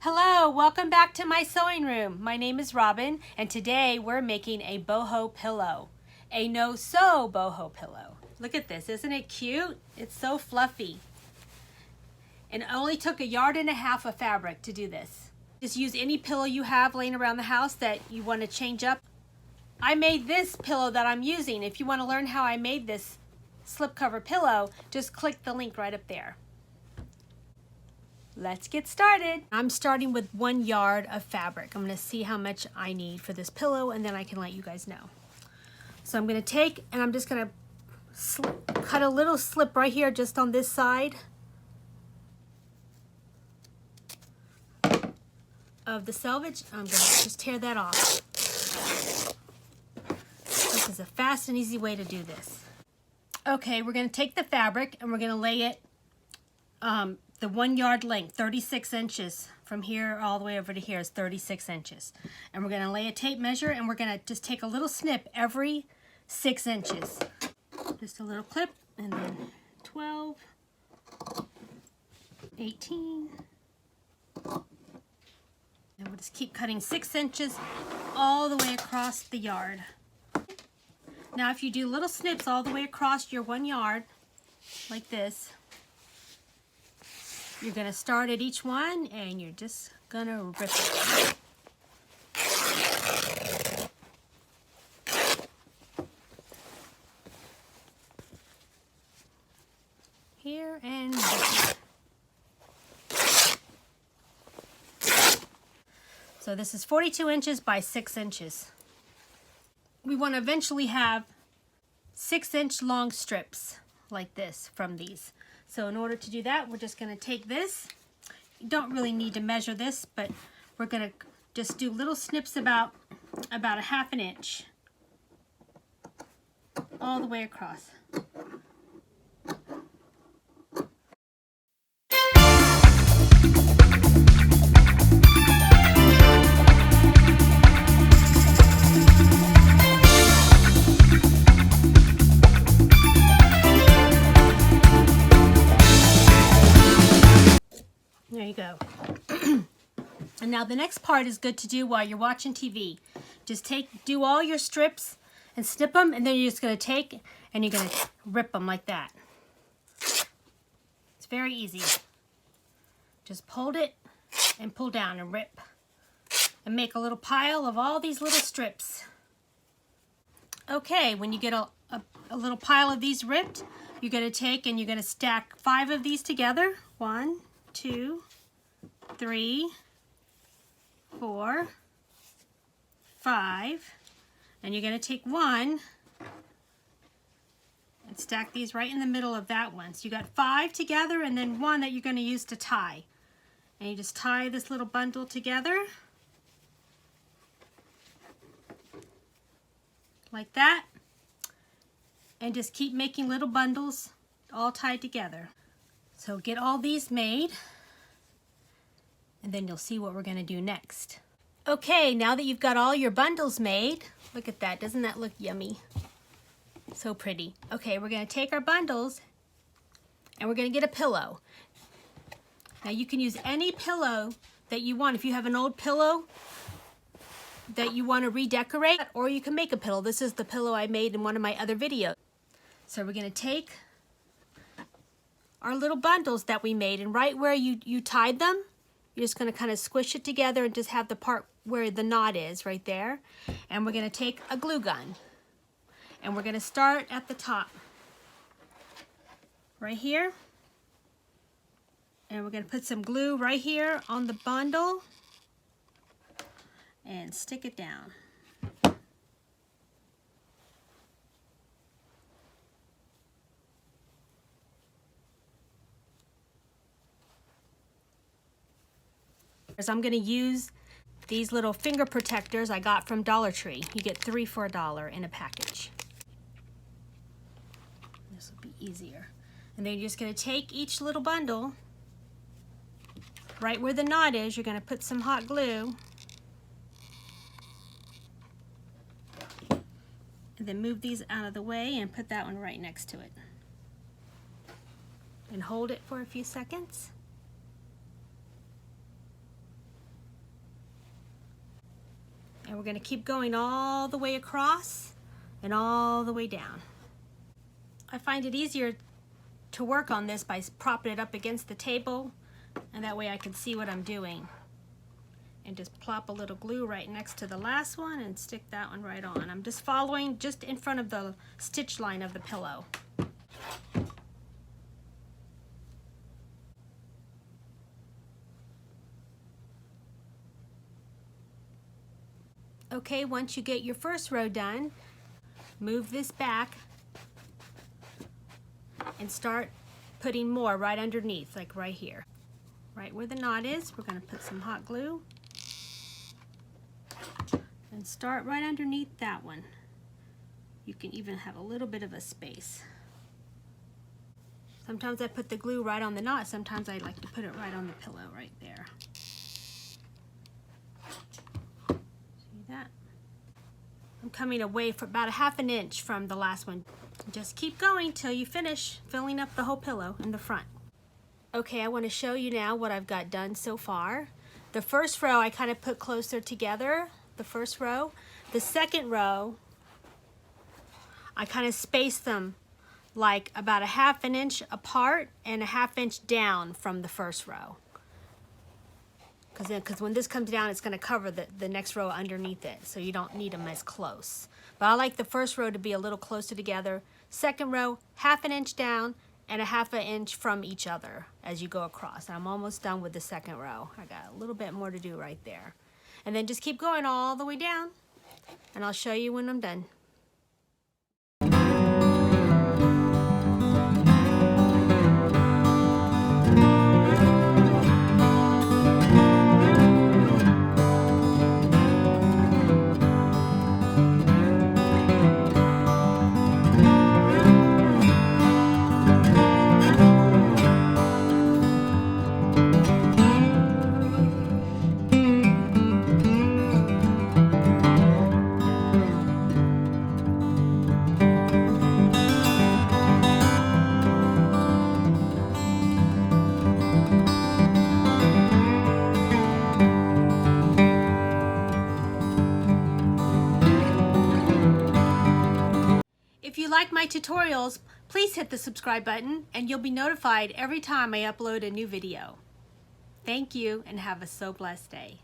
Hello, welcome back to my sewing room. My name is Robyn, and today we're making a boho pillow. A no-sew boho pillow. Look at this, isn't it cute? It's so fluffy. And it only took 1.5 yards of fabric to do this. Just use any pillow you have laying around the house that you want to change up. I made this pillow that I'm using. If you want to learn how I made this slipcover pillow, just click the link right up there. Let's get started. I'm starting with 1 yard of fabric. I'm going to see how much I need for this pillow, and then I can let you guys know. So I'm going to take, and I'm just going to cut a little slip right here just on this side of the selvage. I'm going to just tear that off. This is a fast and easy way to do this. Okay, we're going to take the fabric and we're going to lay it the 1 yard length, 36 inches. From here all the way over to here is 36 inches. And we're going to lay a tape measure, and we're going to just take a little snip every 6 inches. Just a little clip, and then 12, 18. And we'll just keep cutting 6 inches all the way across the yard. Now if you do little snips all the way across your 1 yard, like this, you're going to start at each one, and you're just going to rip it. Here and there. So this is 42 inches by 6 inches. We want to eventually have 6-inch long strips like this from these. So in order to do that, we're just going to take this. You don't really need to measure this, but we're going to just do little snips about 1/2 inch all the way across. There you go. And now the next part is good to do while you're watching TV. Just do all your strips and snip them, and then you're just going to take and you're going to rip them like that. It's very easy. Just hold it and pull down and rip. And make a little pile of all these little strips. Okay, when you get a little pile of these ripped, you're going to take and you're going to stack 5 of these together. 1, 2, 3, 4, 5, and you're going to take 1 and stack these right in the middle of that one. So you got 5 together, and then 1 that you're going to use to tie. And you just tie this little bundle together like that, and just keep making little bundles all tied together. So get all these made, and then you'll see what we're going to do next. Okay, now that you've got all your bundles made, look at that, doesn't that look yummy? So pretty. Okay, we're going to take our bundles and we're going to get a pillow. Now you can use any pillow that you want. If you have an old pillow that you want to redecorate, or you can make a pillow. This is the pillow I made in one of my other videos. So we're going to take our little bundles that we made, and right where you tied them, you're just going to kind of squish it together and just have the part where the knot is right there. And we're going to take a glue gun, and we're going to start at the top right here, and we're going to put some glue right here on the bundle and stick it down. I'm going to use these little finger protectors I got from Dollar Tree. You get 3 for $1 in a package. This will be easier. And then you're just going to take each little bundle, right where the knot is, you're going to put some hot glue, and then move these out of the way and put that one right next to it. And hold it for a few seconds. we're going to keep going all the way across and all the way down. I find it easier to work on this by propping it up against the table, and that way I can see what I'm doing. And just plop a little glue right next to the last one and stick that one right on. I'm just following just in front of the stitch line of the pillow. Okay, once you get your first row done, move this back and start putting more right underneath, like right here. Right where the knot is, we're going to put some hot glue and start right underneath that one. You can even have a little bit of a space. Sometimes I put the glue right on the knot, sometimes I like to put it right on the pillow right there. See that? I'm coming away for about a ½ inch from the last one. Just keep going till you finish filling up the whole pillow in the front. Okay, I want to show you now what I've got done so far. The first row I kind of put closer together, the first row. The second row, I kind of spaced them like about a ½ inch apart and a ½ inch down from the first row. Because when this comes down, it's going to cover the next row underneath it, so you don't need them as close. But I like the first row to be a little closer together. Second row, ½ inch down and a ½ inch from each other as you go across. And I'm almost done with the second row. I got a little bit more to do right there. And then just keep going all the way down, and I'll show you when I'm done. If you like my tutorials, please hit the subscribe button and you'll be notified every time I upload a new video. Thank you and have a so blessed day.